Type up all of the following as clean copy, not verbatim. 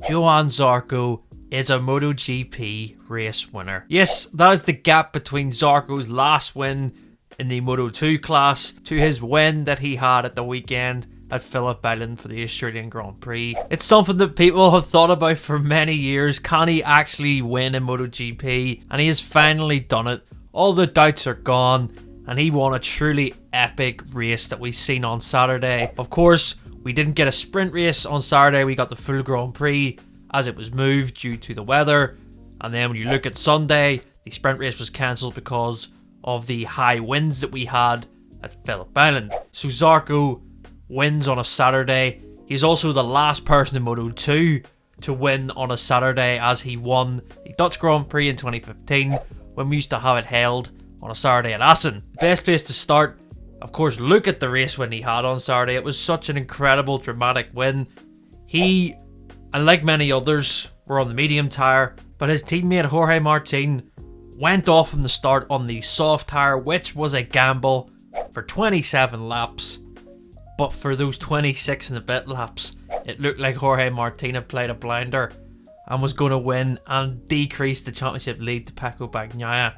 Johann Zarco is a MotoGP race winner. Yes, that is the gap between Zarco's last win in the Moto2 class to his win that he had at the weekend at Phillip Island for the Australian Grand Prix. It's something that people have thought about for many years. Can he actually win in MotoGP? And he has finally done it. All the doubts are gone, and he won a truly epic race that we've seen on Saturday. Of course, we didn't get a sprint race on Saturday. We got the full Grand Prix as it was moved due to the weather. And then when you look at Sunday, the sprint race was cancelled because of the high winds that we had at Phillip Island. So Zarco wins on a Saturday. He's also the last person in Moto2 to win on a Saturday, as he won the Dutch Grand Prix in 2015 when we used to have it held on a Saturday at Assen. The best place to start, of course, look at the race when he had on Saturday. It was such an incredible, dramatic win. He, and like many others, were on the medium tyre, but his teammate Jorge Martin went off from the start on the soft tyre, which was a gamble for 27 laps. But for those 26 and a bit laps, it looked like Jorge Martin had played a blinder and was going to win and decrease the championship lead to Pecco Bagnaia.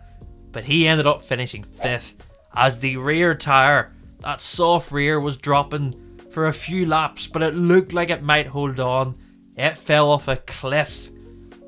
But he ended up finishing 5th as the rear tyre, that soft rear, was dropping for a few laps, but it looked like it might hold on. It fell off a cliff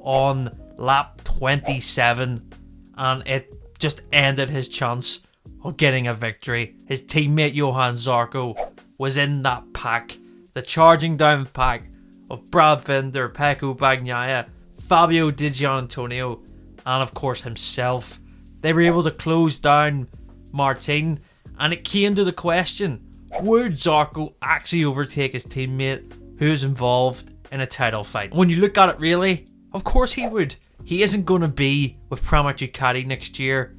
on lap 27 and it just ended his chance of getting a victory. His teammate Johann Zarco was in that pack, the charging down pack of Brad Binder, Pecco Bagnaia, Fabio Di Giannantonio, and of course himself. They were able to close down Martin, and it came to the question, would Zarco actually overtake his teammate who is involved in a title fight? When you look at it, really, of course he would. He isn't going to be with Pramac Ducati next year.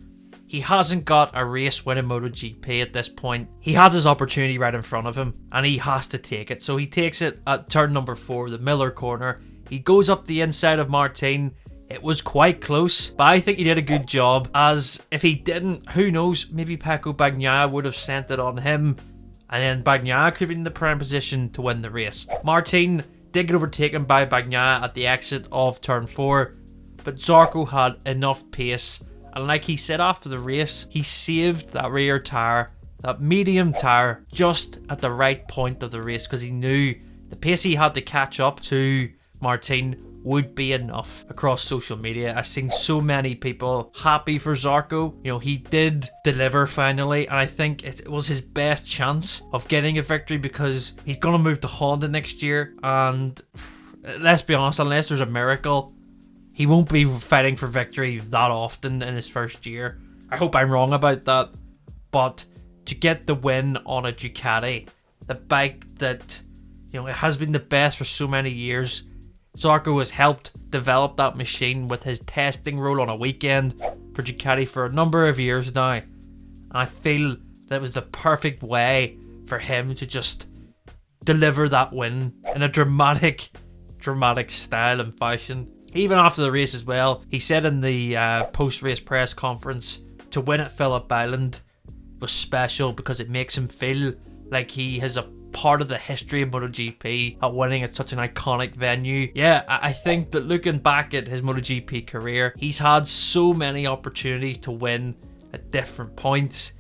He hasn't got a race win in MotoGP at this point. He has his opportunity right in front of him, and he has to take it. So he takes it at turn number 4, the Miller corner. He goes up the inside of Martin. It was quite close, but I think he did a good job, as if he didn't, who knows, maybe Pecco Bagnaia would have sent it on him, and then Bagnaia could be in the prime position to win the race. Martin did get overtaken by Bagnaia at the exit of turn 4, but Zarco had enough pace. And like he said after the race, he saved that rear tyre, that medium tyre, just at the right point of the race, because he knew the pace he had to catch up to Martin would be enough. Across social media, I've seen so many people happy for Zarco. You know, he did deliver finally, and I think it was his best chance of getting a victory, because he's going to move to Honda next year, and let's be honest, unless there's a miracle, he won't be fighting for victory that often in his first year. I hope I'm wrong about that. But to get the win on a Ducati, the bike that, you know, it has been the best for so many years. Zarco has helped develop that machine with his testing role on a weekend for Ducati for a number of years now. And I feel that it was the perfect way for him to just deliver that win in a dramatic style and fashion. Even after the race as well, he said in the post-race press conference, to win at Phillip Island was special because it makes him feel like he has a part of the history of MotoGP at winning at such an iconic venue. Yeah, I think that looking back at his MotoGP career, he's had so many opportunities to win at different points.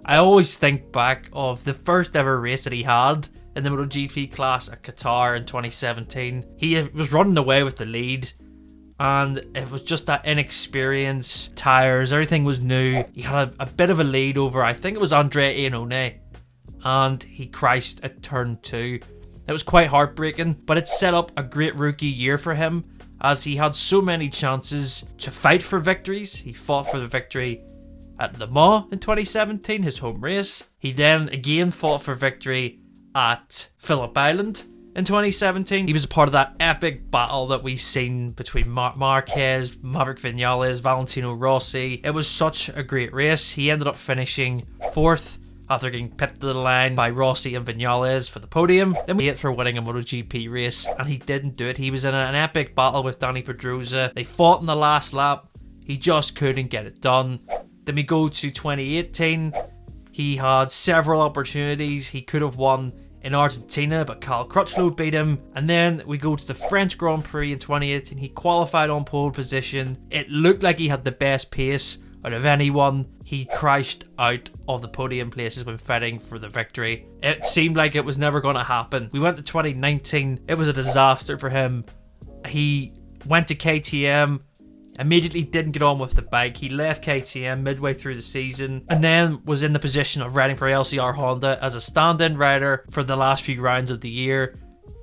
I always think back of the first ever race that he had in the MotoGP class at Qatar in 2017. He was running away with the lead, and it was just that inexperience, tyres, everything was new. He had a bit of a lead over, I think it was Andrea Iannone, and he crashed at turn 2. It was quite heartbreaking, but it set up a great rookie year for him, as he had so many chances to fight for victories. He fought for the victory at Le Mans in 2017, his home race. He then again fought for victory at Phillip Island in 2017. He was a part of that epic battle that we've seen between Marquez, Maverick Vinales, Valentino Rossi. It was such a great race. He ended up finishing 4th after getting pipped to the line by Rossi and Vinales for the podium. Then we hit for winning a MotoGP race, and he didn't do it. He was in an epic battle with Dani Pedrosa. They fought in the last lap. He just couldn't get it done. Then we go to 2018. He had several opportunities. He could have won in Argentina, but Cal Crutchlow beat him. And then we go to the French Grand Prix in 2018. He qualified on pole position. It looked like he had the best pace out of anyone. He crashed out of the podium places when fighting for the victory. It seemed like it was never going to happen. We went to 2019. It was a disaster for him. He went to KTM, immediately didn't get on with the bike. He left KTM midway through the season and then was in the position of riding for LCR Honda as a stand-in rider for the last few rounds of the year.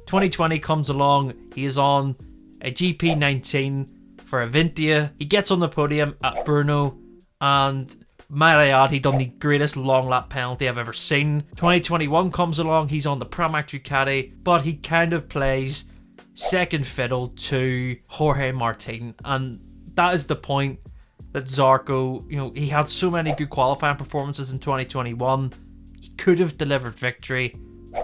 2020 comes along. He is on a GP19 for Avintia. He gets on the podium at Brno, and might I add, he done the greatest long lap penalty I've ever seen. 2021 comes along. He's on the Pramac Ducati, but he kind of plays second fiddle to Jorge Martin, and that is the point that Zarco, he had so many good qualifying performances in 2021. He could have delivered victory,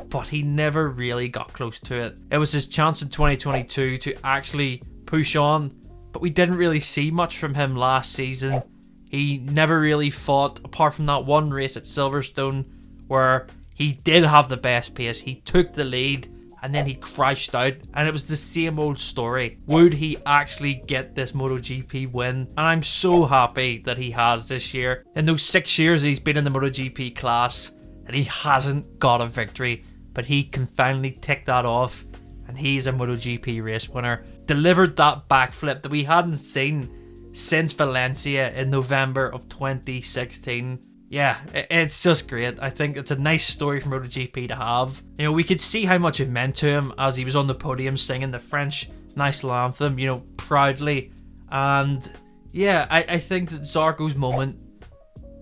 but he never really got close to it. It was his chance in 2022 to actually push on, but we didn't really see much from him last season. He never really fought, apart from that one race at Silverstone where he did have the best pace. He took the lead and then he crashed out, and it was the same old story. Would he actually get this MotoGP win? And I'm so happy that he has this year. In those 6 years he's been in the MotoGP class, and he hasn't got a victory, but he can finally tick that off, and he's a MotoGP race winner. Delivered that backflip that we hadn't seen since Valencia in November of 2016. Yeah, it's just great. I think it's a nice story for MotoGP to have. We could see how much it meant to him as he was on the podium singing the French national anthem, proudly. And yeah, I think that Zarco's moment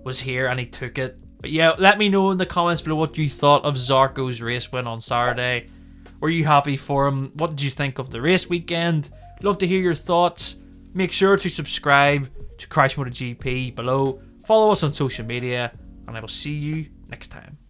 was here and he took it. But yeah, let me know in the comments below what you thought of Zarco's race win on Saturday. Were you happy for him? What did you think of the race weekend? Love to hear your thoughts. Make sure to subscribe to Crash MotoGP below. Follow us on social media, and I will see you next time.